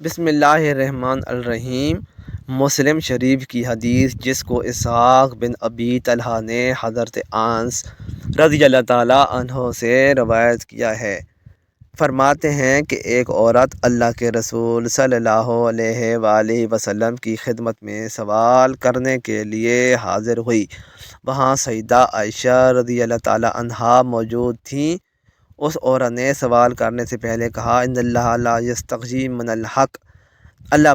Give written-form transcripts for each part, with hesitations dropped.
بسم اللہ الرحمن الرحیم۔ مسلم شریف کی حدیث جس کو اسحاق بن ابی طلحہ نے حضرت انس رضی اللہ تعالیٰ عنہ سے روایت کیا ہے، فرماتے ہیں کہ ایک عورت اللہ کے رسول صلی اللہ علیہ وآلہ وسلم کی خدمت میں سوال کرنے کے لیے حاضر ہوئی۔ وہاں سیدہ عائشہ رضی اللہ تعالیٰ عنہا موجود تھیں۔ اس عورت نے سوال کرنے سے پہلے کہا، ان اللہ لا یستحیی من الحق، اللہ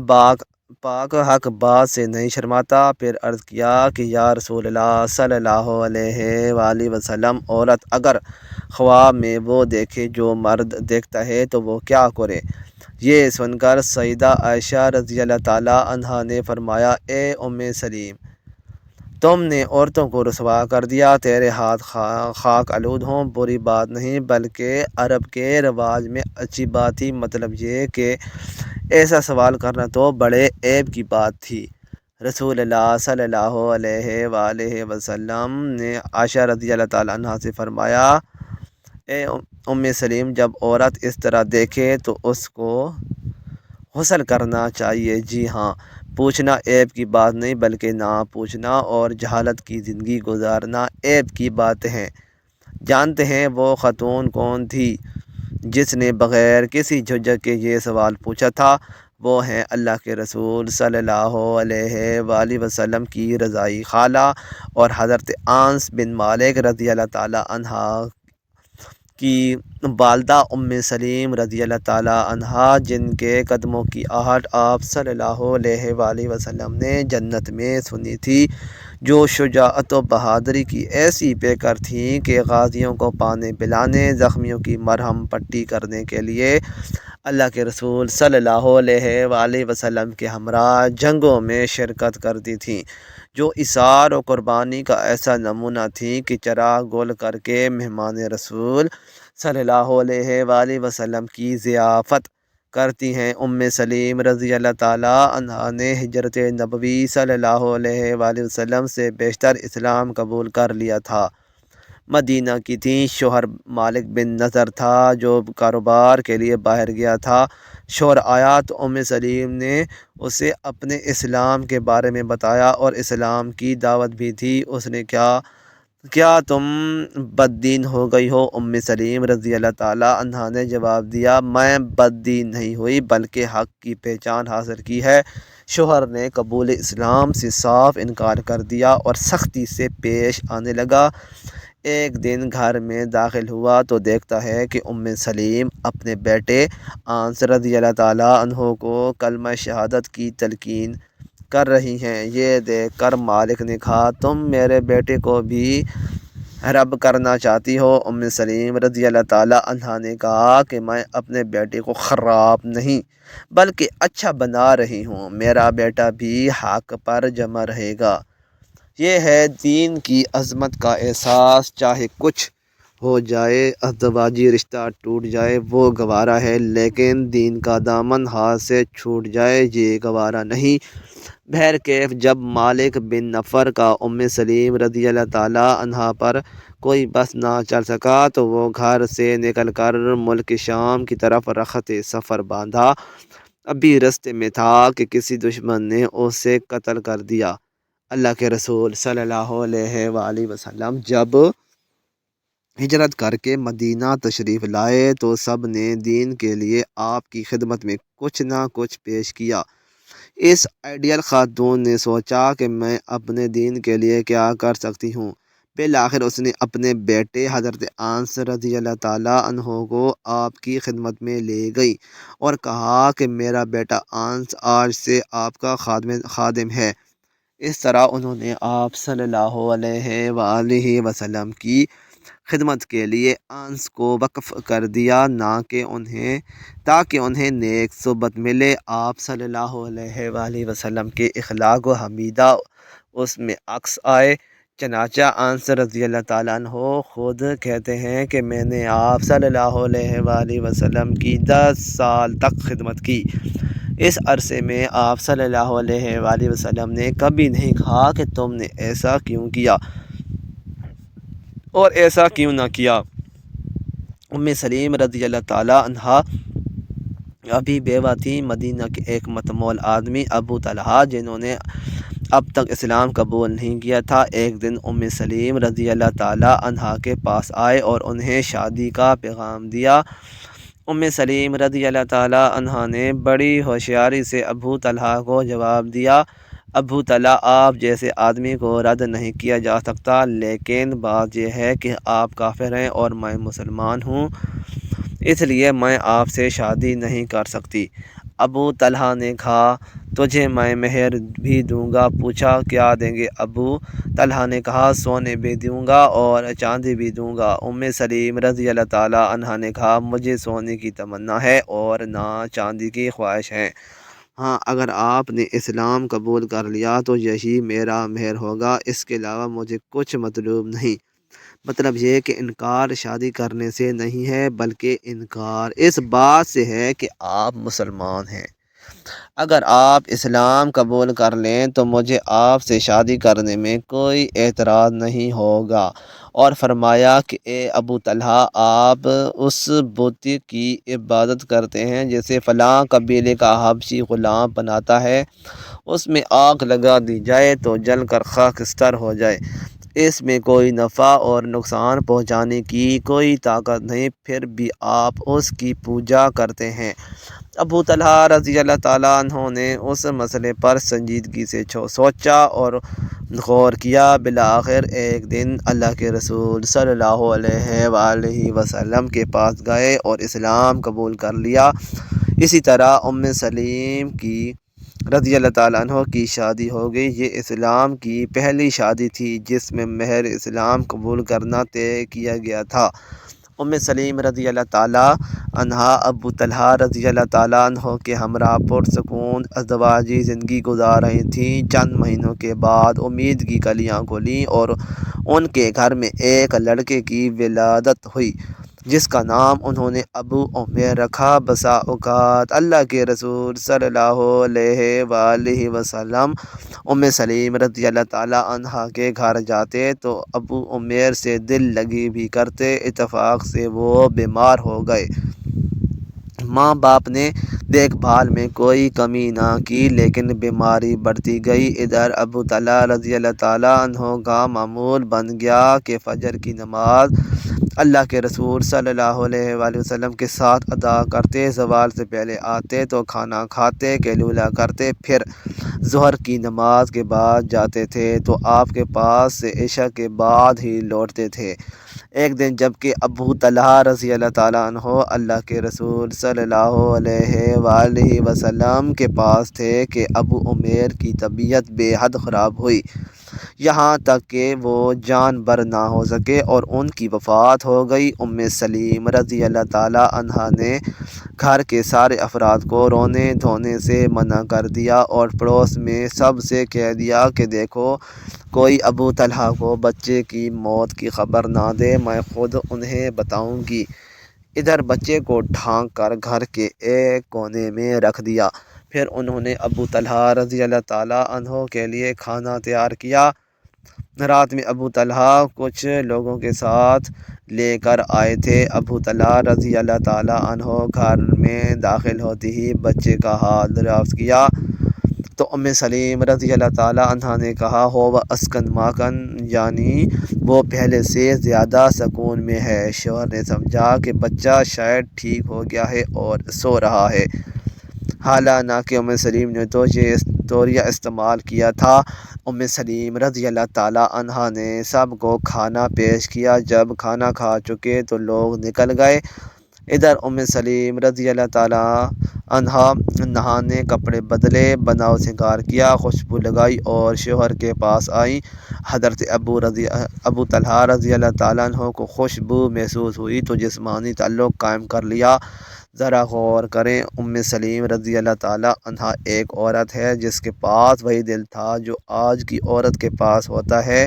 پاک حق بات سے نہیں شرماتا۔ پھر عرض کیا کہ یا رسول اللہ صلی اللہ علیہ وآلہ وسلم، عورت اگر خواب میں وہ دیکھے جو مرد دیکھتا ہے تو وہ کیا کرے؟ یہ سن کر سیدہ عائشہ رضی اللہ تعالیٰ عنہا نے فرمایا، اے ام سلیم، تم نے عورتوں کو رسوا کر دیا، تیرے ہاتھ خاک آلود ہوں۔ بری بات نہیں بلکہ عرب کے رواج میں اچھی بات تھی، مطلب یہ کہ ایسا سوال کرنا تو بڑے عیب کی بات تھی۔ رسول اللہ صلی اللہ علیہ وآلہ وسلم نے عائشہ رضی اللہ تعالیٰ عنہ سے فرمایا، اے ام سلیم، جب عورت اس طرح دیکھے تو اس کو غسل کرنا چاہیے۔ جی ہاں، پوچھنا عیب کی بات نہیں بلکہ نہ پوچھنا اور جہالت کی زندگی گزارنا عیب کی بات ہے۔ جانتے ہیں وہ خاتون کون تھی جس نے بغیر کسی جھجک کے یہ سوال پوچھا تھا؟ وہ ہیں اللہ کے رسول صلی اللہ علیہ وآلہ وسلم کی رضائی خالہ اور حضرت انس بن مالک رضی اللہ تعالیٰ عنہ کی والدہ ام سلیم رضی اللہ تعالیٰ عنہا، جن کے قدموں کی آہٹ آپ صلی اللہ علیہ وآلہ وسلم نے جنت میں سنی تھی، جو شجاعت و بہادری کی ایسی پیکر تھیں کہ غازیوں کو پانے پلانے، زخمیوں کی مرہم پٹی کرنے کے لیے اللہ کے رسول صلی اللہ علیہ وآلہ وسلم کے ہمراہ جنگوں میں شرکت کرتی تھیں، جو اثار و قربانی کا ایسا نمونہ تھیں کہ چراغ گل کر کے مہمان رسول صلی اللہ علیہ وآلہ وسلم کی ضیافت کرتی ہیں۔ ام سلیم رضی اللہ تعالیٰ عنہا نے ہجرت نبوی صلی اللہ علیہ وآلہ وسلم سے بیشتر اسلام قبول کر لیا تھا۔ مدینہ کی تھیں، شوہر مالک بن نضر تھا جو کاروبار کے لیے باہر گیا تھا۔ شوہر آیا تو ام سلیم نے اسے اپنے اسلام کے بارے میں بتایا اور اسلام کی دعوت بھی دی۔ اس نے کیا تم بد دین ہو گئی ہو؟ ام سلیم رضی اللہ تعالیٰ عنہا نے جواب دیا، میں بد دین نہیں ہوئی بلکہ حق کی پہچان حاصل کی ہے۔ شوہر نے قبول اسلام سے صاف انکار کر دیا اور سختی سے پیش آنے لگا۔ ایک دن گھر میں داخل ہوا تو دیکھتا ہے کہ ام سلیم اپنے بیٹے انس رضی اللہ تعالیٰ عنہ کو کلمہ شہادت کی تلقین کر رہی ہیں۔ یہ دیکھ کر مالک نے کہا، تم میرے بیٹے کو بھی رب کرنا چاہتی ہو؟ ام سلیم رضی اللہ تعالیٰ عنہ نے کہا کہ میں اپنے بیٹے کو خراب نہیں بلکہ اچھا بنا رہی ہوں، میرا بیٹا بھی حق پر جمع رہے گا۔ یہ ہے دین کی عظمت کا احساس، چاہے کچھ ہو جائے، ازدواجی رشتہ ٹوٹ جائے وہ گوارا ہے، لیکن دین کا دامن ہاتھ سے چھوٹ جائے یہ گوارا نہیں۔ بہرکیف جب مالک بن نفر کا ام سلیم رضی اللہ تعالیٰ عنہ پر کوئی بس نہ چل سکا تو وہ گھر سے نکل کر ملک شام کی طرف رخت سفر باندھا۔ ابھی رستے میں تھا کہ کسی دشمن نے اسے قتل کر دیا۔ اللہ کے رسول صلی اللہ علیہ وآلہ وسلم جب ہجرت کر کے مدینہ تشریف لائے تو سب نے دین کے لیے آپ کی خدمت میں کچھ نہ کچھ پیش کیا۔ اس آئیڈیل خاتون نے سوچا کہ میں اپنے دین کے لیے کیا کر سکتی ہوں۔ بالآخر اس نے اپنے بیٹے حضرت انس رضی اللہ تعالیٰ عنہ کو آپ کی خدمت میں لے گئی اور کہا کہ میرا بیٹا انس آج سے آپ کا خادم ہے۔ اس طرح انہوں نے آپ صلی اللہ علیہ وآلہ وسلم کی خدمت کے لیے انس کو وقف کر دیا، تاکہ انہیں نیک صحبت ملے۔ آپ صلی اللہ علیہ وآلہ وسلم کے اخلاق و حمیدہ اس میں عکس آئے۔ چنانچہ انس رضی اللہ تعالیٰ عنہ خود کہتے ہیں کہ میں نے آپ صلی اللہ علیہ وآلہ وسلم کی 10 سال تک خدمت کی۔ اس عرصے میں آپ صلی اللہ علیہ وآلہ وسلم نے کبھی نہیں کہا کہ تم نے ایسا کیوں کیا اور ایسا کیوں نہ کیا۔ ام سلیم رضی اللہ تعالیٰ عنہ ابھی بیوہ تھی۔ مدینہ کے ایک متمول آدمی ابو طلحہ جنہوں نے اب تک اسلام قبول نہیں کیا تھا، ایک دن ام سلیم رضی اللہ تعالی عنہا کے پاس آئے اور انہیں شادی کا پیغام دیا۔ ام سلیم رضی اللہ تعالی عنہا نے بڑی ہوشیاری سے ابو طلحہ کو جواب دیا، ابو طلحہ آپ جیسے آدمی کو رد نہیں کیا جا سکتا، لیکن بات یہ ہے کہ آپ کافر ہیں اور میں مسلمان ہوں، اس لیے میں آپ سے شادی نہیں کر سکتی۔ ابو طلحہ نے کہا تجھے میں مہر بھی دوں گا۔ پوچھا کیا دیں گے؟ ابو طلحہ نے کہا سونے بھی دوں گا اور چاندی بھی دوں گا۔ ام سلیم رضی اللہ تعالی عنہا نے کہا مجھے سونے کی تمنا ہے اور نہ چاندی کی خواہش ہے، ہاں اگر آپ نے اسلام قبول کر لیا تو یہی میرا مہر ہوگا، اس کے علاوہ مجھے کچھ مطلوب نہیں۔ مطلب یہ کہ انکار شادی کرنے سے نہیں ہے، بلکہ انکار اس بات سے ہے کہ آپ مسلمان ہیں۔ اگر آپ اسلام قبول کر لیں تو مجھے آپ سے شادی کرنے میں کوئی اعتراض نہیں ہوگا۔ اور فرمایا کہ اے ابو طلحہ آپ اس بت کی عبادت کرتے ہیں جسے فلاں قبیلے کا حبشی غلام بناتا ہے، اس میں آگ لگا دی جائے تو جل کر خاکستر ہو جائے، اس میں کوئی نفع اور نقصان پہنچانے کی کوئی طاقت نہیں، پھر بھی آپ اس کی پوجا کرتے ہیں۔ ابو طلحہ رضی اللہ تعالیٰ عنہ نے اس مسئلے پر سنجیدگی سے سوچا اور غور کیا۔ بالآخر ایک دن اللہ کے رسول صلی اللہ علیہ وآلہ وسلم کے پاس گئے اور اسلام قبول کر لیا۔ اسی طرح ام سلیم کی رضی اللہ تعالیٰ عنہ کی شادی ہو گئی۔ یہ اسلام کی پہلی شادی تھی جس میں مہر اسلام قبول کرنا طے کیا گیا تھا۔ ام سلیم رضی اللہ تعالیٰ عنہا ابو طلحہ رضی اللہ تعالیٰ عنہ کے ہمراہ پرسکون ازدواجی زندگی گزار رہی تھیں۔ چند مہینوں کے بعد امید کی کلیاں کھلیں اور ان کے گھر میں ایک لڑکے کی ولادت ہوئی جس کا نام انہوں نے ابو عمیر رکھا۔ بسا اوقات اللہ کے رسول صلی اللہ علیہ وآلہ وسلم ام سلیم رضی اللہ تعالیٰ عنہا کے گھر جاتے تو ابو عمیر سے دل لگی بھی کرتے، اتفاق سے وہ بیمار ہو گئے۔ ماں باپ نے دیکھ بھال میں کوئی کمی نہ کی لیکن بیماری بڑھتی گئی۔ ادھر ابو طلحہ رضی اللہ تعالیٰ عنہ کا معمول بن گیا کہ فجر کی نماز اللہ کے رسول صلی اللہ علیہ وآلہ وسلم کے ساتھ ادا کرتے، زوال سے پہلے آتے تو کھانا کھاتے، قیلولہ کرتے، پھر ظہر کی نماز کے بعد جاتے تھے تو آپ کے پاس سے عشاء کے بعد ہی لوٹتے تھے۔ ایک دن جبکہ ابو طلحہ رضی اللہ تعالیٰ عنہ اللہ کے رسول صلی اللہ علیہ وآلہ وسلم کے پاس تھے کہ ابو عمیر کی طبیعت بے حد خراب ہوئی، یہاں تک کہ وہ جان بر نہ ہو سکے اور ان کی وفات ہو گئی۔ ام سلیم رضی اللہ تعالیٰ عنہا نے گھر کے سارے افراد کو رونے دھونے سے منع کر دیا اور پڑوس میں سب سے کہہ دیا کہ دیکھو کوئی ابو طلحہ کو بچے کی موت کی خبر نہ دے، میں خود انہیں بتاؤں گی۔ ادھر بچے کو ڈھانک کر گھر کے ایک کونے میں رکھ دیا۔ پھر انہوں نے ابو طلحہ رضی اللہ تعالیٰ عنہ کے لیے کھانا تیار کیا۔ رات میں ابو طلحہ کچھ لوگوں کے ساتھ لے کر آئے تھے۔ ابو طلحہ رضی اللہ تعالیٰ عنہ گھر میں داخل ہوتے ہی بچے کا حال دریافت کیا تو ام سلیم رضی اللہ تعالیٰ عنہا نے کہا ہو اسکن ماکن، یعنی وہ پہلے سے زیادہ سکون میں ہے۔ شوہر نے سمجھا کہ بچہ شاید ٹھیک ہو گیا ہے اور سو رہا ہے، حالانکہ ام سلیم نے تو یہ طریقہ استعمال کیا تھا۔ ام سلیم رضی اللہ تعالیٰ عنہا نے سب کو کھانا پیش کیا۔ جب کھانا کھا چکے تو لوگ نکل گئے۔ ادھر ام سلیم رضی اللہ تعالیٰ عنہا نہانے، کپڑے بدلے، بناؤ سنگار کیا، خوشبو لگائی اور شوہر کے پاس آئیں۔ حضرت ابو طلحہ رضی اللہ تعالیٰ عنہ کو خوشبو محسوس ہوئی تو جسمانی تعلق قائم کر لیا۔ ذرا غور کریں، ام سلیم رضی اللہ تعالیٰ عنہا ایک عورت ہے جس کے پاس وہی دل تھا جو آج کی عورت کے پاس ہوتا ہے،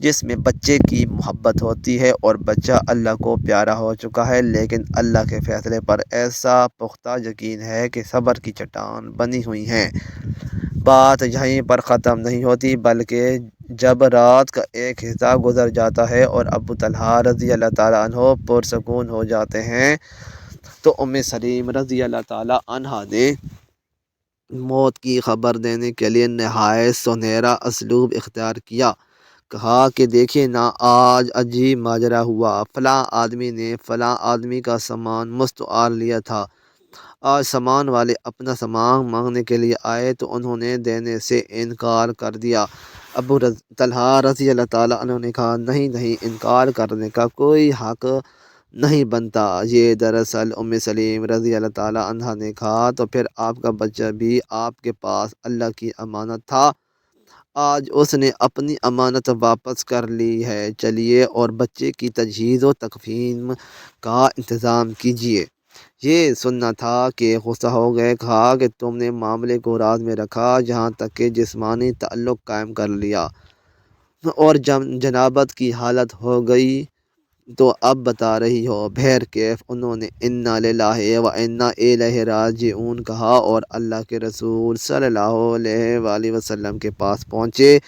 جس میں بچے کی محبت ہوتی ہے اور بچہ اللہ کو پیارا ہو چکا ہے، لیکن اللہ کے فیصلے پر ایسا پختہ یقین ہے کہ صبر کی چٹان بنی ہوئی ہے۔ بات یہیں پر ختم نہیں ہوتی بلکہ جب رات کا ایک حصہ گزر جاتا ہے اور ابو طلحہ رضی اللہ تعالیٰ عنہ پرسکون ہو جاتے ہیں تو سلیم رضی اللہ تعالیٰ عنہا نے موت کی خبر دینے کے لیے نہایت سنہرا اسلوب اختیار کیا۔ کہا کہ دیکھیں نا، آج عجیب ماجرا ہوا، فلاں آدمی نے فلاں آدمی کا سامان مستعار لیا تھا، آج سامان والے اپنا سامان مانگنے کے لیے آئے تو انہوں نے دینے سے انکار کر دیا۔ ابو طلحہ رضی اللہ تعالیٰ عنہ نے کہا نہیں نہیں، انکار کرنے کا کوئی حق نہیں بنتا۔ یہ دراصل سلیم رضی اللہ تعالیٰ عنہ نے کہا تو پھر آپ کا بچہ بھی آپ کے پاس اللہ کی امانت تھا، آج اس نے اپنی امانت واپس کر لی ہے، چلیے اور بچے کی تجہیز و تکفین کا انتظام کیجیے۔ یہ سننا تھا کہ غصہ ہو گئے، کہا کہ تم نے معاملے کو راز میں رکھا، جہاں تک کہ جسمانی تعلق قائم کر لیا اور جنابت کی حالت ہو گئی تو اب بتا رہی ہو بہر کیف۔ انہوں نے انا للہ و انا الیہ راجعون کہا اور اللہ کے رسول صلی اللہ علیہ وآلہ وسلم کے پاس پہنچے۔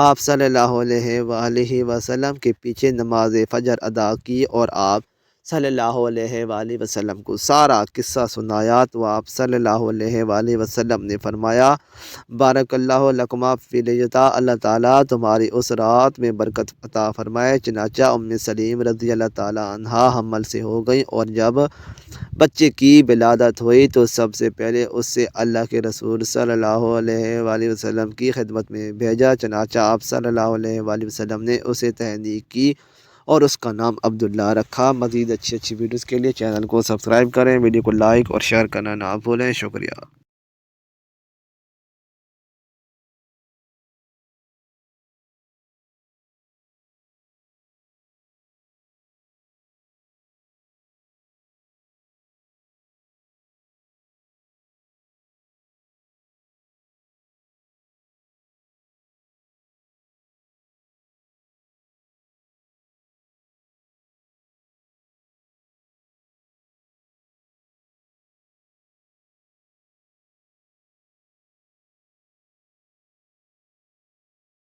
آپ صلی اللہ علیہ وآلہ وسلم کے پیچھے نماز فجر ادا کی اور آپ صلی اللہ علیہ وآلہ وسلم کو سارا قصہ سنایا تو آپ صلی اللہ علیہ وآلہ وسلم نے فرمایا بارک اللہ لکما فی لیتا، اللہ تعالیٰ تمہاری اس رات میں برکت عطا فرمائے۔ چنانچہ سلیم رضی اللہ تعالیٰ عنہا حمل سے ہو گئی اور جب بچے کی ولادت ہوئی تو سب سے پہلے اس سے اللہ کے رسول صلی اللہ علیہ وآلہ وسلم کی خدمت میں بھیجا۔ چنانچہ آپ صلی اللہ علیہ وآلہ وسلم نے اسے تہنیت کی اور اس کا نام عبداللہ رکھا۔ مزید اچھی ویڈیوز کے لیے چینل کو سبسکرائب کریں، ویڈیو کو لائک اور شیئر کرنا نہ بھولیں۔ شکریہ۔